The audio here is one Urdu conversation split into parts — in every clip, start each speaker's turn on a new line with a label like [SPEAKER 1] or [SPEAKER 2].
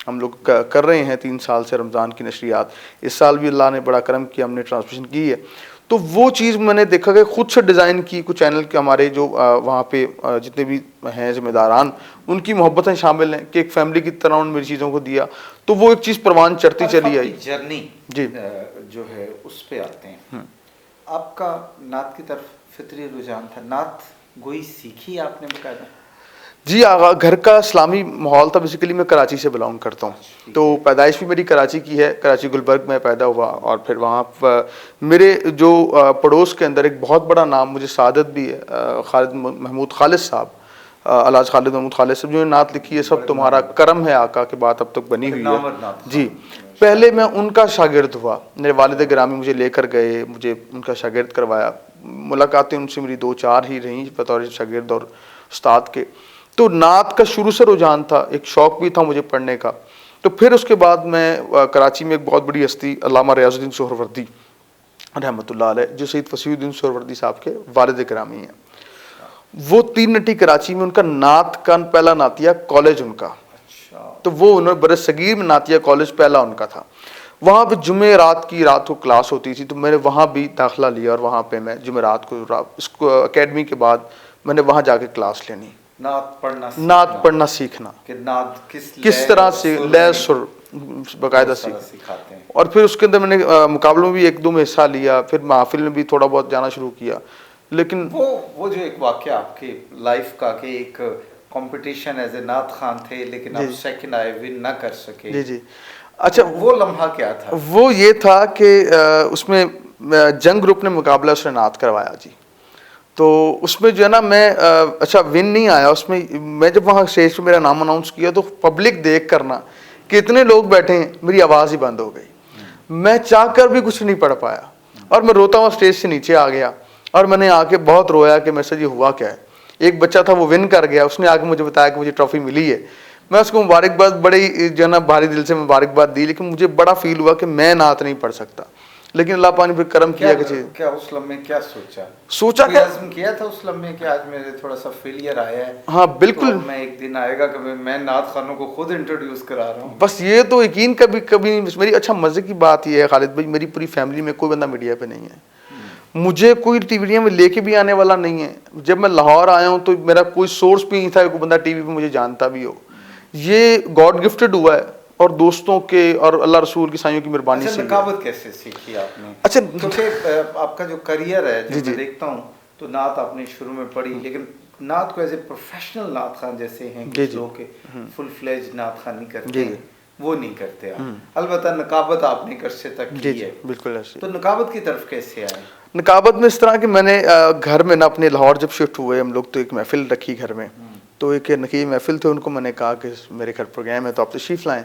[SPEAKER 1] ہم لوگ کر رہے ہیں 3 سال سے رمضان کی نشریات. اس سال بھی اللہ نے بڑا کرم کیا, ہم نے ٹرانسمیشن کی ہے. تو وہ چیز میں نے دیکھا کہ خود سے ڈیزائن کی, کچھ چینل کے ہمارے جو وہاں پہ جتنے بھی ہیں ذمہ داران, ان کی محبتیں شامل ہیں کہ ایک فیملی کی طرح ان میری چیزوں کو دیا, تو وہ ایک چیز پروان چڑھتی چلی آئی.
[SPEAKER 2] جرنی
[SPEAKER 1] جی
[SPEAKER 2] جو ہے اس پہ آتے ہیں. آپ کا نعت کی طرف فطری رجحان تھا, نعت گوئی سیکھی آپ نے باقاعدہ؟
[SPEAKER 1] جی آغا گھر کا اسلامی ماحول تھا. بیسیکلی میں کراچی سے بلانگ کرتا ہوں, تو پیدائش بھی میری کراچی کی ہے. کراچی گلبرگ میں پیدا ہوا, اور پھر وہاں میرے جو پڑوس کے اندر ایک بہت بڑا نام مجھے سعادت بھی ہے, خالد محمود خالد صاحب, الحاج خالد محمود خالد صاحب, جو نے نعت لکھی ہے سب تمہارا کرم ہے آقا کے بات اب تک بنی ہوئی ہے. جی پہلے میں ان کا شاگرد ہوا, میرے والد گرامی مجھے لے کر گئے, مجھے ان کا شاگرد کروایا. ملاقاتیں ان سے میری 2-4 ہی رہیں بطور شاگرد اور استاد کے. تو نعت کا شروع سے رجحان تھا, ایک شوق بھی تھا مجھے پڑھنے کا. تو پھر اس کے بعد میں کراچی میں ایک بہت بڑی ہستی علامہ ریاض الدین سہروردی رحمۃ اللہ علیہ, جو سید فصیح الدین سہروردی صاحب کے والد گرامی ہیں, وہ 3 نٹی کراچی میں ان کا نعت کا پہلا نعتیہ کالج ان کا. تو وہ انہوں نے برصغیر میں نعتیہ کالج پہلا ان کا تھا. وہاں پہ جمعہ رات کی رات کو کلاس ہوتی تھی, تو میں نے وہاں بھی داخلہ لیا, اور وہاں پہ میں جمعہ رات کو اس کو اکیڈمی کے بعد میں نے وہاں جا کے کلاس لینی, نعت پڑھنا سیکھنا,
[SPEAKER 2] کہ نعت
[SPEAKER 1] کس طرح سے لے سر باقاعدہ سیکھاتے ہیں. اور پھر اس کے اندر میں نے مقابلوں میں بھی 1-2 میں حصہ لیا, پھر محافل میں بھی تھوڑا بہت جانا شروع کیا. لیکن
[SPEAKER 2] وہ جو ایک واقعہ آپ کے لائف کا کہ ایک کمپٹیشن ایز اے نعت خان تھے, لیکن آپ سیکنڈ آئے, ون نہ کر سکے.
[SPEAKER 1] جی جی اچھا,
[SPEAKER 2] وہ لمحہ کیا تھا؟
[SPEAKER 1] وہ یہ تھا کہ اس میں جنگ گروپ نے مقابلہ اس نے نعت کروایا جی. تو اس میں جو ہے نا میں اچھا ون نہیں آیا اس میں. میں جب وہاں اسٹیج پہ میرا نام اناؤنس کیا تو پبلک دیکھ کرنا کہ اتنے لوگ بیٹھے ہیں, میری آواز ہی بند ہو گئی. میں چاہ کر بھی کچھ نہیں پڑھ پایا, اور میں روتا ہوا اسٹیج سے نیچے آ گیا, اور میں نے آ کے بہت رویا کہ میرے سے یہ ہوا کیا ہے. ایک بچہ تھا وہ ون کر گیا, اس نے آ کے مجھے بتایا کہ مجھے ٹرافی ملی ہے. میں اس کو مبارکباد بڑی جو ہے نا بھاری دل سے مبارکباد دی, لیکن مجھے بڑا فیل ہوا کہ میں نعت نہیں پڑھ سکتا. لیکن اللہ پاک نے پھر کرم کیا کہ
[SPEAKER 2] کیا اس لمحے کیا
[SPEAKER 1] سوچا کہ
[SPEAKER 2] عزم کیا تھا اس لمحے کہ آج میرے تھوڑا سا فیلئر آیا ہے,
[SPEAKER 1] ہاں بالکل,
[SPEAKER 2] میں ایک دن آئے گا کہ میں نعت خانوں کو خود انٹروڈیوس کرا رہا ہوں.
[SPEAKER 1] بس یہ تو یقین کبھی میری. اچھا مزے کی بات یہ ہے خالد بھائی, میری پوری فیملی میں کوئی بندہ میڈیا پہ نہیں ہے, مجھے کوئی ٹی وی میں لے کے بھی آنے والا نہیں ہے. جب میں لاہور آیا ہوں تو میرا کوئی سورس بھی نہیں تھا کہ کوئی بندہ ٹی وی پہ مجھے جانتا بھی ہو. یہ گاڈ گفٹڈ ہوا ہے, اور دوستوں کے اور اللہ رسول کی سائیوں کی مہربانی سے.
[SPEAKER 2] نقابت کیسے سیکھی آپ نے؟
[SPEAKER 1] اچھا
[SPEAKER 2] کیونکہ آپ کا جو کریئر ہے جو میں دیکھتا ہوں, تو نعت آپ نے شروع میں پڑھی, لیکن نعت کو ایز اے پروفیشنل نعت خان جیسے ہیں کچھ لوگ کے فل فلیج نعت خان نہیں کرتے ہیں, وہ نہیں کرتے آپ. البتہ نقابت آپ نے عرصے تک کی ہے.
[SPEAKER 1] بالکل.
[SPEAKER 2] تو نقابت کی طرف کیسے آئے؟
[SPEAKER 1] نقابت میں اس طرح کہ میں نے گھر میں نا اپنے لاہور جب شفٹ ہوئے ہم لوگ, تو ایک محفل رکھی گھر میں. تو ایک نقیب محفل تھے, ان کو میں نے کہا کہ میرے گھر پروگرام ہے تو آپ تشریف لائیں.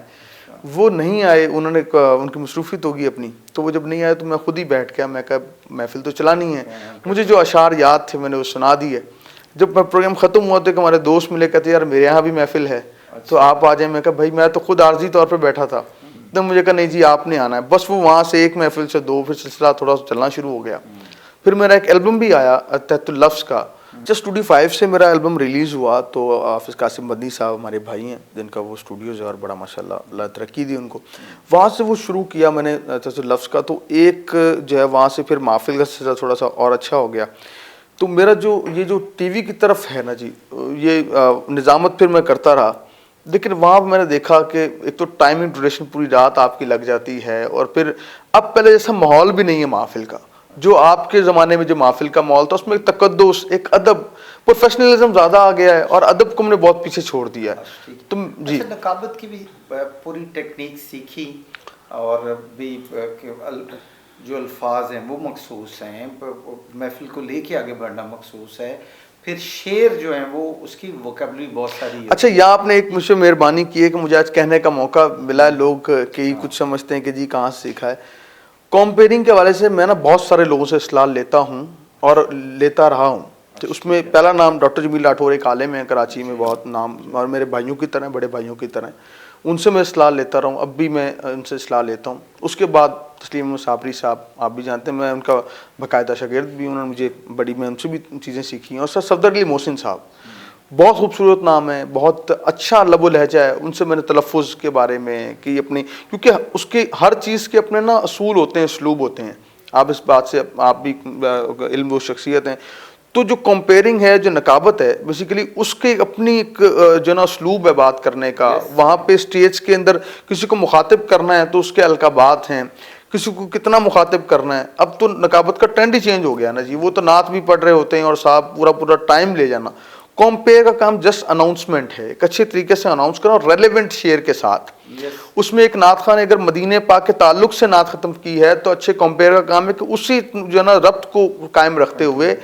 [SPEAKER 1] وہ نہیں آئے, انہوں نے ان کی مصروفیت ہوگی اپنی, تو وہ جب نہیں آئے تو میں خود ہی بیٹھ گیا. میں کہا محفل تو چلانی ہے, مجھے جو اشعار یاد تھے میں نے وہ سنا دیے. جب پروگرام ختم ہوا تو کہ ہمارے دوست ملے, کہتے یار میرے یہاں بھی محفل ہے تو آپ آ جائیں. میں کہا بھائی میں تو خود عارضی طور پہ بیٹھا تھا. تو مجھے کہا نہیں جی آپ نے آنا ہے. بس وہ وہاں سے ایک محفل سے 2, پھر سلسلہ تھوڑا سا چلنا شروع ہو گیا. پھر میرا ایک البم بھی آیا تحت اللفظ کا, جسٹ 25 سے میرا البم ریلیز ہوا. تو حافظ قاسم مدنی صاحب ہمارے بھائی ہیں جن کا وہ اسٹوڈیوز ہے, اور بڑا ماشاء اللہ اللہ ترقی دی ان کو. وہاں سے وہ شروع کیا میں نے تحت اللفظ کا. تو ایک جو ہے وہاں سے پھر محفل کا سلسلہ تھوڑا سا اور اچھا ہو گیا. تو میرا یہ جو ٹی وی کی طرف ہے نا جی, یہ نظامت پھر میں کرتا رہا. لیکن وہاں میں نے دیکھا کہ ایک تو ٹائمنگ ڈیوریشن پوری رات آپ کی لگ جاتی ہے, اور پھر اب پہلے جیسا ماحول بھی نہیں ہے محفل کا. جو آپ کے زمانے میں جو محفل کا ماحول تھا اس میں ایک تقدس, ایک ادب, پروفیشنلزم زیادہ آ گیا ہے, اور ادب کو ہم نے بہت پیچھے چھوڑ دیا ہے. تم جی
[SPEAKER 2] نقابت کی بھی پوری ٹیکنیک سیکھی, اور بھی جو الفاظ ہیں وہ مخصوص ہیں, محفل کو لے کے آگے بڑھنا مخصوص ہے. پھر شعر جو ہیں وہ اس کی ووکیبلری بہت ساری ہے.
[SPEAKER 1] اچھا یہ آپ نے ایک مجھ سے مہربانی کی ہے کہ مجھے آج کہنے کا موقع ملا ہے. لوگ کئی کچھ سمجھتے ہیں کہ جی کہاں سے سیکھا ہے. کمپیئرنگ کے حوالے سے میں نا بہت سارے لوگوں سے اصلاح لیتا ہوں اور لیتا رہا ہوں. تو اس میں پہلا نام ڈاکٹر جمیل راٹھور, ایک عالم ہے کراچی میں, بہت نام, اور میرے بھائیوں کی طرح, بڑے بھائیوں کی طرح, ان سے میں اصلاح لیتا رہا ہوں. اب بھی میں ان سے اصلاح لیتا ہوں. اس کے بعد تسلیم احمد صابری صاحب, آپ بھی جانتے ہیں, میں ان کا باقاعدہ شاگرد بھی, انہوں نے مجھے میں ان سے بھی چیزیں سیکھی ہیں. اور سر صفدر علی محسن صاحب, بہت خوبصورت نام ہے, بہت اچھا لب و لہجہ ہے. ان سے میں نے تلفظ کے بارے میں کہ اپنی, کیونکہ اس کے ہر چیز کے اپنے نا اصول ہوتے ہیں, اسلوب ہوتے ہیں. آپ اس بات سے, آپ بھی علم و شخصیت ہیں. تو جو کمپیئرنگ ہے, جو نقابت ہے, بیسیکلی اس کے اپنی ایک جو نا اسلوب ہے بات کرنے کا. وہاں پہ اسٹیج کے اندر کسی کو مخاطب کرنا ہے تو اس کے القابات ہیں, کسی کو کتنا مخاطب کرنا ہے. اب تو نقابت کا ٹرینڈ ہی چینج ہو گیا نا جی. وہ تو نعت بھی پڑھ رہے ہوتے ہیں اور صاحب پورا ٹائم لے جانا. کمپیئر کا کام جسٹ اناؤنسمنٹ ہے, ایک اچھے طریقے سے اناؤنس کرنا اور ریلیونٹ شیئر کے ساتھ. اس میں ایک نعت خان نے اگر مدینہ پاک کے تعلق سے نعت ختم کی ہے تو اچھے کمپیئر کا کام ہے کہ اسی جو ہے نا ربط کو قائم رکھتے ہوئے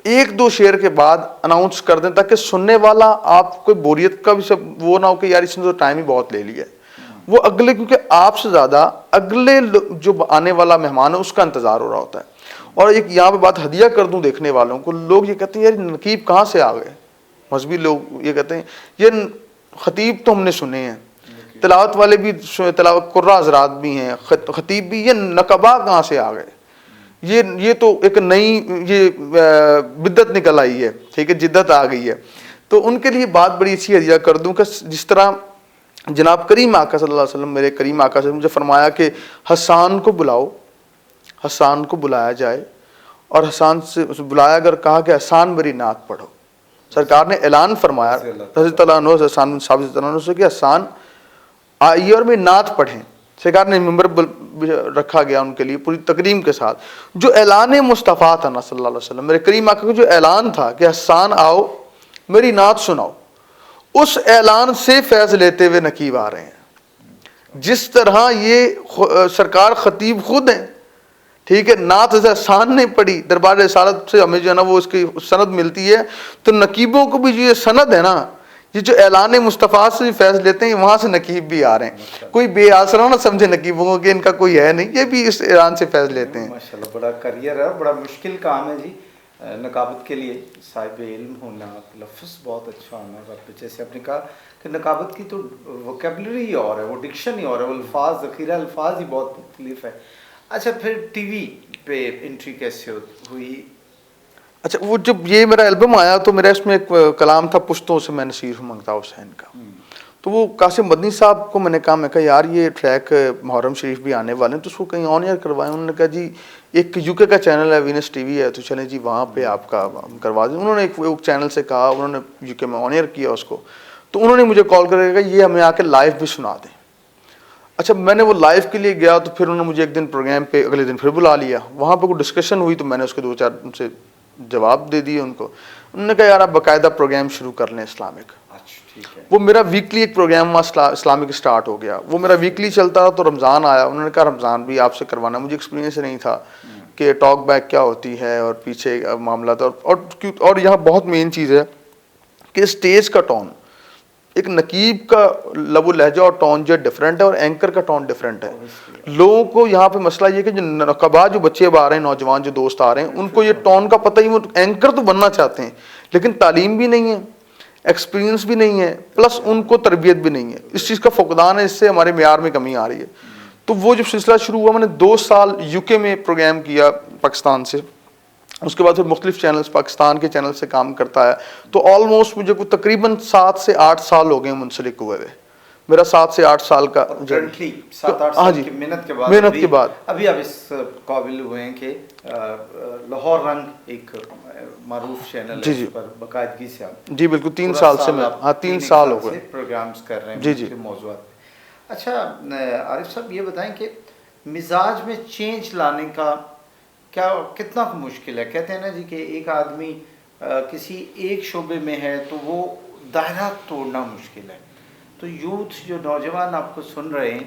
[SPEAKER 1] ایک دو شیئر کے بعد اناؤنس کر دیں, تاکہ سننے والا آپ کوئی بوریت کا بھی سب وہ نہ ہو کہ یار اس نے تو ٹائم ہی بہت لے لیا ہے. وہ اگلے, کیونکہ آپ سے زیادہ اگلے جو آنے والا مہمان ہے اس کا انتظار ہو رہا ہوتا ہے. اور ایک یہاں پہ بات ہدیہ کر دوں دیکھنے والوں کو, لوگ یہ کہتے ہیں یار نقیب کہاں سے آ گئے. مذہبی لوگ یہ کہتے ہیں یہ خطیب تو ہم نے سنے ہیں, تلاوت والے بھی, تلاوت قرہ حضرات بھی ہیں, خطیب بھی, یہ نقبہ کہاں سے آ گئے. یہ تو ایک نئی یہ بدت نکل آئی ہے, ٹھیک ہے, جدت آ گئی ہے. تو ان کے لیے بات بڑی اچھی ہدیہ کر دوں کہ جس طرح جناب کریم آقا صلی اللہ علیہ وسلم, میرے کریم آقا سے مجھے فرمایا کہ حسان کو بلاؤ, حسان کو بلایا جائے, اور حسان سے بلایا اگر کہا کہ حسان میری نعت پڑھو. سرکار نے اعلان فرمایا رضی اللہ عنہ حسان صاحب رضی اللہ عنہ سے کہ حسان آئیے اور میری نعت پڑھیں. سرکار نے ممبر رکھا گیا ان کے لیے پوری تکریم کے ساتھ. جو اعلان مصطفیٰ تھا نا صلی اللہ علیہ وسلم, میرے کریم آقا کا جو اعلان تھا کہ حسان آؤ میری نعت سناؤ, اس اعلان سے فیض لیتے ہوئے نقیب آ رہے ہیں. جس طرح یہ سرکار خطیب خود ہیں, ٹھیک ہے, نعت حسان نے پڑھی, دربار رسالت سے ہمیں جو ہے نا وہ اس کی سند ملتی ہے. تو نقیبوں کو بھی جو یہ سند ہے نا, یہ جو اعلان مصطفیٰ سے فیض لیتے ہیں, وہاں سے نقیب بھی آ رہے ہیں. کوئی بے آسرا نہ سمجھے نقیبوں کو کہ ان کا کوئی ہے نہیں, یہ بھی اس اعلان سے فیض لیتے ہیں.
[SPEAKER 2] ماشاءاللہ بڑا کریئر ہے, بڑا مشکل کام ہے جی نقابت کے لیے. صاحب علم ہونا, لفظ بہت اچھا ہونا, اور جیسے آپ نے کہا کہ نقابت کی تو ووکیبلری اور ہے, وہ ڈکشن ہی اور ہے, وہ الفاظ, ذخیرہ الفاظ ہی بہت مختلف ہے. اچھا پھر ٹی وی پہ انٹری کیسے ہوئی؟
[SPEAKER 1] اچھا, وہ جب یہ میرا البم آیا تو میرا اس میں ایک کلام تھا پشتوں سے میں نصیر ہوں منگتا حسین کا. تو وہ قاسم مدنی صاحب کو میں نے کہا, میں کہا یار یہ ٹریک محرم شریف بھی آنے والے ہیں تو اس کو کہیں آن ایئر کروائیں. انہوں نے کہا جی ایک یو کے کا چینل ہے وینس ٹی وی ہے, تو چلیں جی وہاں پہ آپ کا کروا دیں. انہوں نے ایک چینل سے کہا, انہوں نے یو کے میں آن ایئر کیا اس کو. تو انہوں نے مجھے کال کر کے کہا یہ ہمیں آ کے لائیو بھی سنا دیں. اچھا, میں نے وہ لائیو کے لیے گیا تو پھر انہوں نے مجھے ایک دن پروگرام پہ اگلے دن پھر بلا لیا. وہاں پہ کوئی ڈسکشن ہوئی تو میں نے اس کے 2-4 ان سے جواب دے دیے ان کو. انہوں نے کہا یار آپ باقاعدہ پروگرام شروع کر لیں اسلامک. وہ میرا ویکلی ایک پروگرام وہاں اسلامک اسٹارٹ ہو گیا. وہ میرا ویکلی چلتا تھا. تو رمضان آیا, انہوں نے کہا رمضان بھی آپ سے کروانا. مجھے ایکسپیرینس نہیں تھا کہ ٹاک بیک کیا ہوتی ہے اور پیچھے معاملہ تھا. اور یہاں بہت مین چیز ہے کہ اسٹیج کا ٹون, ایک نقیب کا لب و لہجہ اور ٹون جو ڈفرینٹ ہے اور اینکر کا ٹون ڈفرینٹ ہے. لوگوں کو یہاں پہ مسئلہ یہ کہ جو نقبا جو بچے اب آ رہے ہیں, نوجوان جو دوست آ رہے ہیں, ان کو یہ ٹون کا پتہ ہی, وہ اینکر تو بننا چاہتے ہیں لیکن تعلیم بھی نہیں ہے, ایکسپیرینس بھی نہیں ہے, پلس ان کو تربیت بھی نہیں ہے. اس چیز کا فقدان ہے, اس سے ہمارے معیار میں کمی آ رہی ہے. تو وہ جب سلسلہ شروع ہوا, میں نے 2 سال یو کے میں پروگرام کیا پاکستان سے. اس کے بعد پھر مختلف چینلز پاکستان کے چینل سے کام کرتا ہے. تو آلموسٹ مجھے کوئی تقریباً 7 سے 8 سال ہو گئے منسلک ہوئے ہوئے. میرا 7 سے 8 سال کا
[SPEAKER 2] 7-8 سال کی محنت کے بعد ابھی آپ اس قابل ہوئے ہیں کہ لاہور رنگ ایک معروف چینل ہے, اس پر باقاعدگی سے آپ
[SPEAKER 1] جی بالکل 3 سال سے میں 3 سال ہو گئے
[SPEAKER 2] پروگرامز کر رہے ہیں جی موضوعات پہ. اچھا عارف صاحب یہ بتائیں کہ مزاج میں چینج لانے کا کتنا مشکل ہے؟ کہتے ہیں نا جی کہ ایک آدمی کسی ایک شعبے میں ہے تو وہ دائرہ توڑنا مشکل ہے. تو یوتھ جو نوجوان آپ کو سن رہے ہیں,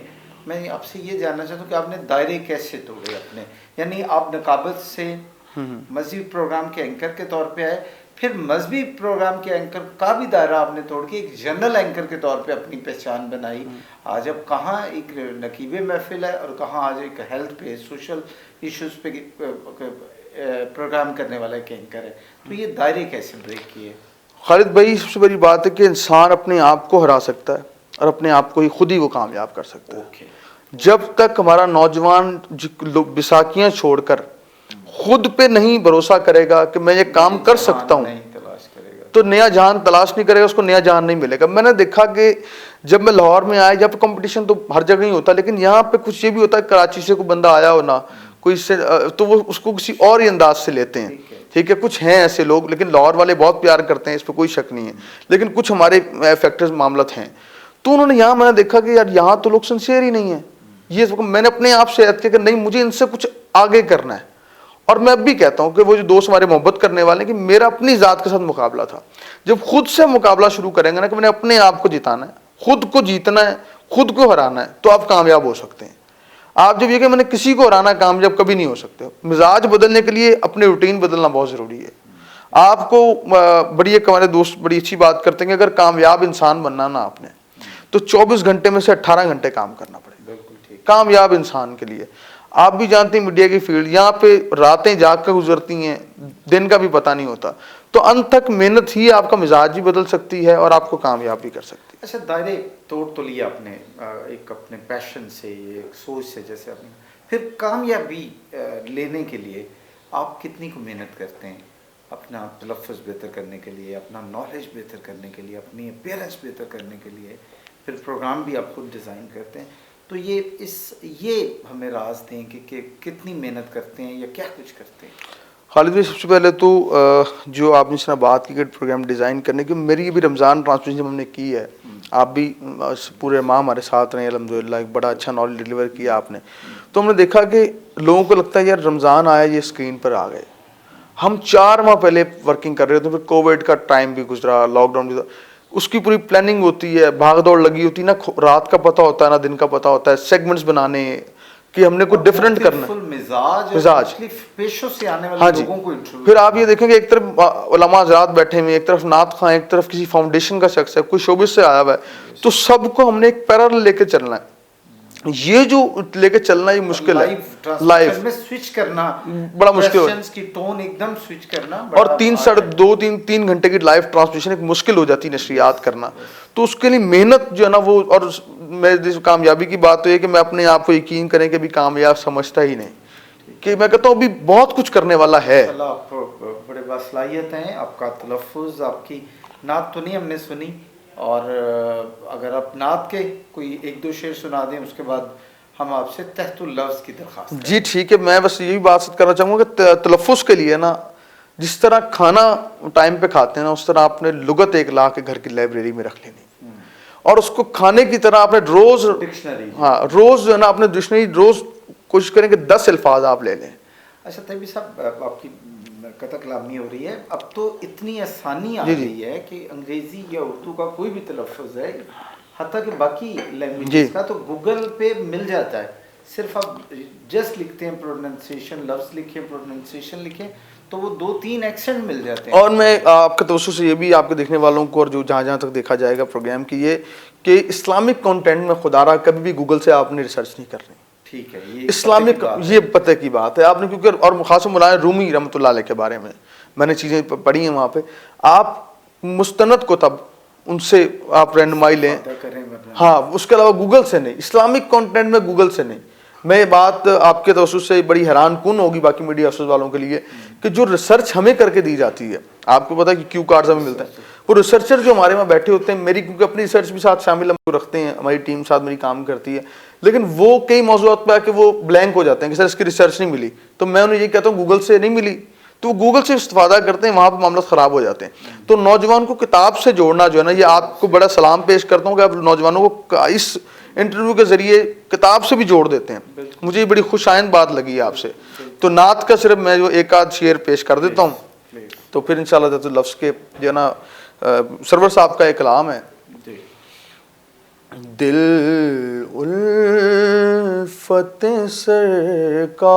[SPEAKER 2] میں آپ سے یہ جاننا چاہتا ہوں کہ آپ نے دائرے کیسے توڑے اپنے, یعنی آپ نقابت سے مذہبی پروگرام کے اینکر کے طور پہ آئے, پھر مذہبی پروگرام کے اینکر کا بھی دائرہ آپ نے توڑ کے ایک جنرل اینکر کے طور پہ اپنی پہچان بنائی. آج اب کہاں ایک نقیب محفل ہے اور کہاں آج ایک ہیلتھ پہ, سوشل ایشوز پہ پروگرام کرنے والا ایک اینکر ہے. تو یہ دائرے کیسے بریک کیے؟
[SPEAKER 1] خالد بھائی, سب سے بڑی بات ہے کہ انسان اپنے آپ کو ہرا سکتا ہے اور اپنے آپ کو ہی خود ہی وہ کامیاب کر سکتا ہے. جب تک ہمارا نوجوان بساکیاں چھوڑ کر خود پہ نہیں بھروسہ کرے گا کہ میں یہ کام کر سکتا ہوں, تو نیا جہان تلاش نہیں کرے گا، اس کو نیا جہان نہیں ملے گا. میں نے دیکھا کہ جب میں لاہور میں آیا، جب کمپٹیشن تو ہر جگہ ہی ہوتا ہے، لیکن یہاں پہ کچھ یہ بھی ہوتا ہے، کراچی سے کوئی بندہ آیا ہو نا کوئی سے، تو وہ اس کو کسی اور ہی انداز سے لیتے ہیں. ٹھیک ہے، کچھ ہیں ایسے لوگ، لیکن لاہور والے بہت پیار کرتے ہیں، اس پہ کوئی شک نہیں ہے. لیکن کچھ ہمارے فیکٹرز معاملات ہیں. تو انہوں نے یہاں، میں نے دیکھا کہ یار یہاں تو لوگ سنسیئر ہی نہیں ہیں. یہ میں نے اپنے آپ سے عہد کیا کہ نہیں، مجھے ان سے کچھ آگے کرنا ہے. اور میں اب بھی کہتا ہوں کہ وہ جو دوست ہمارے محبت کرنے والے ہیں، کہ میرا اپنی ذات کے ساتھ مقابلہ تھا. جب خود سے مقابلہ شروع کریں گے نا، کہ میں نے اپنے آپ کو جتانا ہے، خود کو جیتنا ہے، خود کو ہرانا ہے، تو آپ کامیاب ہو سکتے ہیں. آپ جب یہ کہ میں نے کسی کو ہرانا، کامیاب کبھی نہیں ہو سکتے. مزاج بدلنے کے لیے اپنے روٹین بدلنا بہت ضروری ہے. آپ کو بڑی ایک ہمارے دوست بڑی اچھی بات کرتے ہیں کہ اگر کامیاب انسان بننا نا آپ نے، تو 24 گھنٹے میں سے 18 گھنٹے کام کرنا پڑے گا کامیاب انسان کے لیے. آپ بھی جانتے ہیں میڈیا کی فیلڈ، یہاں پہ راتیں جاگ کر گزرتی ہیں، دن کا بھی پتہ نہیں ہوتا. تو انت تک محنت ہی آپ کا مزاج بھی بدل سکتی ہے اور آپ کو کامیاب بھی کر سکتی ہے.
[SPEAKER 2] اچھا، دائرے توڑ تو لیا آپ نے ایک اپنے پیشن سے، ایک سوچ سے، جیسے آپ نے پھر کامیابی لینے کے لیے آپ کتنی کو محنت کرتے ہیں؟ اپنا تلفظ بہتر کرنے کے لیے، اپنا نالج بہتر کرنے کے لیے، اپنی اپیرنس بہتر کرنے کے لیے، پھر پروگرام بھی آپ خود ڈیزائن کرتے ہیں. تو یہ ہمیں راز دیں کہ کتنی محنت کرتے ہیں یا کیا کچھ کرتے ہیں.
[SPEAKER 1] خالد بھائی، سب سے پہلے تو جو آپ نے اس طرح بات کی کہ پروگرام ڈیزائن کرنے کی، میری بھی رمضان ٹرانسمیشن جب ہم نے کی ہے، آپ بھی پورے ماہ ہمارے ساتھ رہے الحمدللہ، ایک بڑا اچھا نالج ڈیلیور کیا آپ نے. تو ہم نے دیکھا کہ لوگوں کو لگتا ہے یار رمضان آیا، یہ اسکرین پر آ گئے. ہم 4 ماہ پہلے ورکنگ کر رہے تھے، پھر کووڈ کا ٹائم بھی گزرا، لاک ڈاؤن بھی، اس کی پوری پلاننگ ہوتی ہے، بھاگ دوڑ لگی ہوتی ہے، نہ رات کا پتہ ہوتا ہے نہ دن کا پتہ ہوتا ہے. سیگمنٹس بنانے کہ ہم نے کوئی ڈفرینٹ کرنا ہے،
[SPEAKER 2] مزاج پیشوں سے آنے والے لوگوں کو انٹرویو.
[SPEAKER 1] پھر آپ یہ دیکھیں کہ ایک طرف علماء حضرات بیٹھے ہوئے، ایک طرف نعت خواں، ایک طرف کسی فاؤنڈیشن کا شخص ہے، کوئی شعبے سے آیا ہوا ہے. تو سب کو ہم نے ایک پیرالل لے کے چلنا ہے. یہ جو لے کے چلنا یہ مشکل ہے،
[SPEAKER 2] لائف میں سوئچ کرنا
[SPEAKER 1] بڑا مشکل ہے،
[SPEAKER 2] کی ٹون ایک دم سوئچ کرنا.
[SPEAKER 1] اور 3 گھنٹے کی لائیو ٹرانسمیشن ایک مشکل ہو جاتی ہے نشریات کرنا. تو اس کے لیے محنت جو ہے نا وہ، اور میں کامیابی کی بات تو یہ کہ میں اپنے آپ کو یقین کریں کہ ابھی کامیاب سمجھتا ہی نہیں، کہ میں کہتا ہوں ابھی بہت کچھ کرنے والا ہے.
[SPEAKER 2] آپ بڑے باصلاحیت ہیں، آپ کا تلفظ، آپ کی نعت تو نہیں ہم نے سنی، اور اگر آپ نعت کے کوئی 1-2 شعر سنا دیں، اس کے بعد ہم آپ سے تحت اللفظ کی درخواست کریں.
[SPEAKER 1] جی ٹھیک ہے، میں بس یہی بات کرنا چاہوں گا کہ تلفظ کے لیے نا، جس طرح کھانا ٹائم پہ کھاتے ہیں نا، اس طرح آپ نے لغت ایک لا کے گھر کی لائبریری میں رکھ لینی، اور اس کو کھانے کی طرح آپ نے روز، ہاں روز جو ہے نا اپنے ڈکشنری روز کوشش کریں کہ 10 الفاظ آپ لے لیں.
[SPEAKER 2] اچھا طیبی صاحب، آپ کی قطع کلامی ہو رہی ہے. اب تو اتنی آسانی آ گئی ہے کہ انگریزی یا اردو کا کوئی بھی تلفظ ہے، حتیٰ کہ باقی لینگویجز کا، تو گوگل پہ مل جاتا ہے. صرف آپ جسٹ لکھتے ہیں پروننسیشن، لفظ لکھیں، پروننسیشن لکھیں، تو وہ 2-3 ایکسنٹ مل جاتے ہیں.
[SPEAKER 1] اور میں آپ کے توسط سے یہ بھی آپ کے دیکھنے والوں کو، اور جو جہاں تک دیکھا جائے گا پروگرام کی، یہ کہ اسلامک کانٹینٹ میں خدا رہا کبھی بھی گوگل سے آپ نے ریسرچ نہیں کرنی.
[SPEAKER 2] ٹھیک ہے،
[SPEAKER 1] اسلامک، یہ پتہ کی بات ہے آپ نے، کیونکہ اور خاص مولانا رومی رحمۃ اللہ علیہ کے بارے میں نے چیزیں پڑھی ہیں وہاں پہ. آپ مستند کو تب ان سے آپ رہنمائی لیں، ہاں اس کے علاوہ گوگل سے نہیں، اسلامک کانٹینٹ میں گوگل سے نہیں. میں یہ بات آپ کے توسط سے بڑی حیران کن ہوگی باقی میڈیا افسر والوں کے لیے کہ جو ریسرچ ہمیں کر کے دی جاتی ہے، آپ کو پتا ہے کہ کیو کارڈز ہمیں ملتے ہیں، وہ ریسرچر جو ہمارے وہاں بیٹھے ہوتے ہیں، میری کیونکہ اپنی ریسرچ بھی ساتھ شامل ہم رکھتے ہیں، ہماری ٹیم ساتھ میری کام کرتی ہے، لیکن وہ کئی موضوعات پہ آ کے وہ بلینک ہو جاتے ہیں کہ سر اس کی ریسرچ نہیں ملی. تو میں انہیں یہ کہتا ہوں گوگل سے نہیں ملی، تو وہ گوگل سے استفادہ کرتے ہیں، وہاں پہ معاملات خراب ہو جاتے ہیں. تو نوجوان کو کتاب سے جوڑنا جو ہے نا، یہ آپ کو بڑا سلام پیش کرتا ہوں کہ آپ نوجوانوں کو اس انٹرویو کے ذریعے کتاب سے بھی جوڑ دیتے ہیں. مجھے یہ بڑی خوش آئند بات لگی آپ سے. تو نعت کا صرف میں جو 1-8 شعر پیش کر دیتا ہوں، تو پھر انشاءاللہ تحت اللفظ کے جو ہے نا سرور صاحب کا ایک کلام ہے. دل الفت سرکار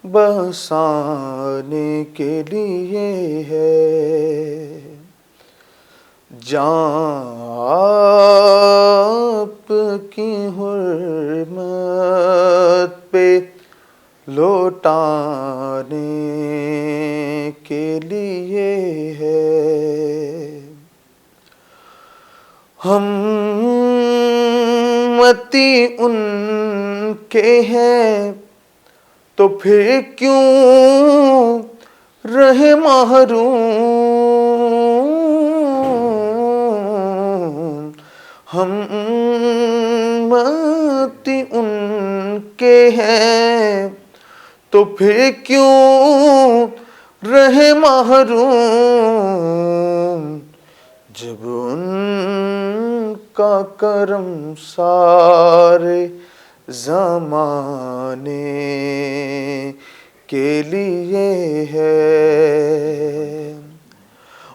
[SPEAKER 1] بسانے کے لیے ہے، جان آپ کی حرمت پہ لوٹانے کے لیے ہے. ہم امتی ان کے ہیں تو پھر کیوں رہے محروم ہم امتی ان کے ہیں تو پھر کیوں رہے محروم جب ان کا کرم سارے زمانے کے لیے ہے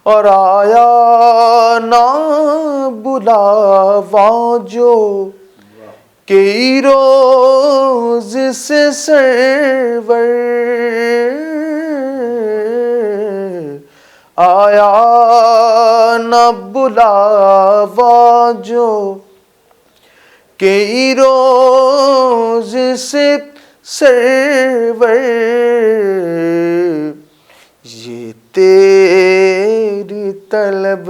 [SPEAKER 1] اور آیا نہ بلاوا جو کئی روز سے سرور آیا نہ بلاوا جو کئی روز سے سرور یہ تیری طلب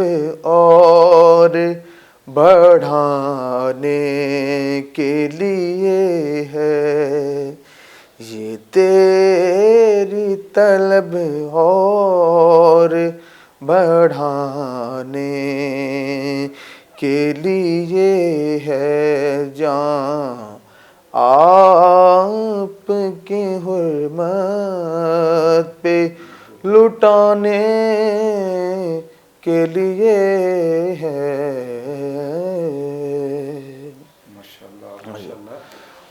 [SPEAKER 1] اور بڑھانے کے لیے ہے یہ تیری طلب اور بڑھانے کے لیے ہے جان آپ کی حرمت پہ لٹانے کے لیے ہے
[SPEAKER 2] ماشاءاللہ ماشاءاللہ.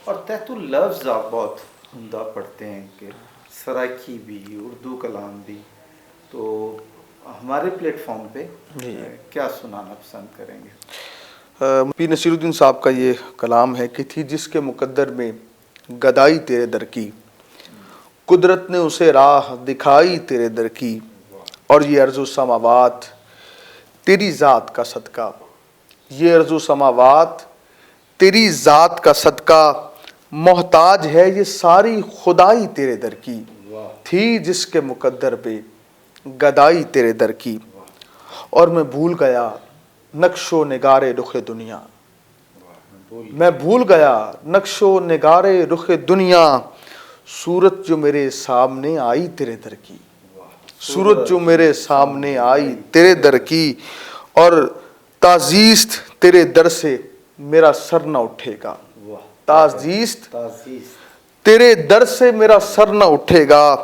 [SPEAKER 2] اور تحت اللفظ آپ بہت عمدہ پڑھتے ہیں کہ سرائکی بھی اردو کلام بھی، تو ہمارے پلیٹ فارم پہ کیا سنانا پسند کریں گے؟
[SPEAKER 1] پیر نصیر الدین صاحب کا یہ کلام ہے کہ تھی جس کے مقدر میں گدائی تیرے در کی، قدرت نے اسے راہ دکھائی تیرے در کی، اور یہ ارض و سماوات تیری ذات کا صدقہ، یہ ارض و سماوات تیری ذات کا صدقہ، محتاج ہے یہ ساری خدائی تیرے در کی، تھی جس کے مقدر پہ گدائی تیرے در کی، اور میں بھول گیا نقش و نگار رخ دنیا، میں بھول گیا نقش و نگار رخ دنیا، صورت جو میرے سامنے آئی تیرے در کی، صورت جو میرے سامنے آئی تیرے در کی، اور تعزیست تیرے در سے میرا سر نہ اٹھے گا، تعزیست تیرے در سے میرا سر نہ اٹھے گا،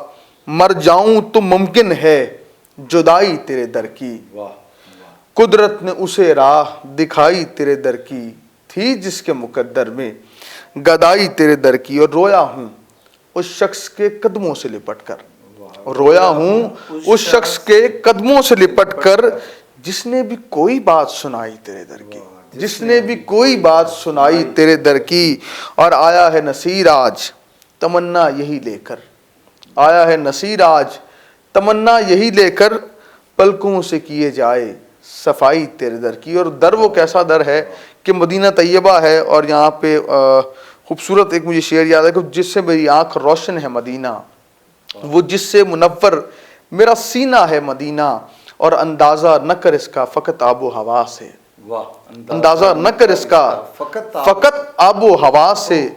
[SPEAKER 1] مر جاؤں تو ممکن ہے جدائی تیرے در کی، قدرت نے اسے راہ دکھائی تیرے در کی، تھی جس کے مقدر میں گدائی تیرے در کی، اور رویا ہوں اس شخص کے قدموں سے لپٹ کر، رویا ہوں اس شخص کے قدموں سے لپٹ کر جس نے بھی کوئی بات سنائی تیرے در کی، جس نے بھی کوئی بات سنائی تیرے در کی، اور آیا ہے نصیر آج تمنا یہی لے کر، آیا ہے نصیر آج تمنا یہی لے کر، پلکوں سے کیے جائے صفائی تیرے در کی، اور در وہ کیسا در ہے کہ مدینہ طیبہ ہے، اور یہاں پہ خوبصورت ایک مجھے شعر یاد ہے کہ جس سے میری آنکھ روشن ہے مدینہ، وہ جس سے منور میرا سینہ ہے مدینہ، اور اندازہ نہ کر اس کا فقط آب و ہوا سے، اندازہ نہ کر اس کا فقط آب و ہوا سے،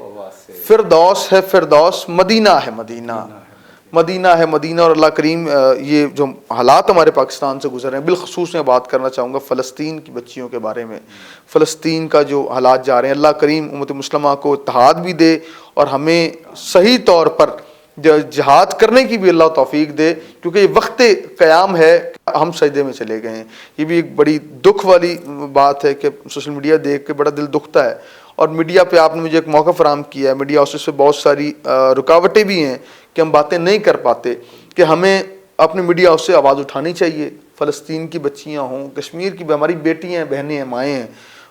[SPEAKER 1] فردوس ہے فردوس مدینہ ہے مدینہ، مدینہ ہے مدینہ۔ اور اللہ کریم یہ جو حالات ہمارے پاکستان سے گزر رہے ہیں، بالخصوص میں بات کرنا چاہوں گا فلسطین کی بچیوں کے بارے میں، فلسطین کا جو حالات جا رہے ہیں، اللہ کریم امت مسلمہ کو اتحاد بھی دے اور ہمیں صحیح طور پر جہاد کرنے کی بھی اللہ توفیق دے، کیونکہ یہ وقت قیام ہے، ہم سجدے میں چلے گئے ہیں۔ یہ بھی ایک بڑی دکھ والی بات ہے کہ سوشل میڈیا دیکھ کے بڑا دل دکھتا ہے، اور میڈیا پہ آپ نے مجھے ایک موقع فراہم کیا ہے، میڈیا ہاؤسز سے بہت ساری رکاوٹیں بھی ہیں کہ ہم باتیں نہیں کر پاتے، کہ ہمیں اپنے میڈیا ہاؤس سے آواز اٹھانی چاہیے، فلسطین کی بچیاں ہوں، کشمیر کی ہماری بیٹیاں ہیں، بہنیں ہیں، مائیں ہیں،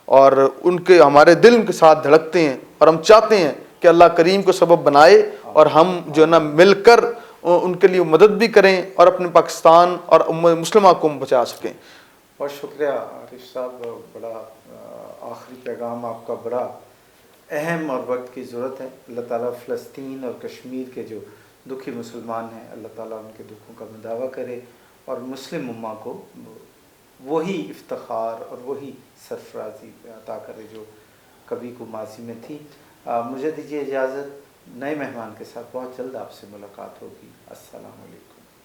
[SPEAKER 1] اور ان کے ہمارے دل ان کے ساتھ دھڑکتے ہیں، اور ہم چاہتے ہیں کہ اللہ کریم کو سبب بنائے اور ہم جو ہے نا مل کر ان کے لیے مدد بھی کریں اور اپنے پاکستان اور امت مسلمہ کو بچا سکیں۔
[SPEAKER 2] بہت شکریہ عارف صاحب، بڑا آخری پیغام آپ کا بڑا اہم اور وقت کی ضرورت ہے۔ اللہ تعالیٰ فلسطین اور کشمیر کے جو دکھی مسلمان ہیں، اللہ تعالیٰ ان کے دکھوں کا مداوع کرے اور مسلم امہ کو وہی افتخار اور وہی سرفرازی عطا کرے جو کبھی کو ماضی میں تھی۔ مجھے دیجیے اجازت، نئے مہمان کے ساتھ بہت جلد آپ سے ملاقات ہوگی۔ السلام علیکم۔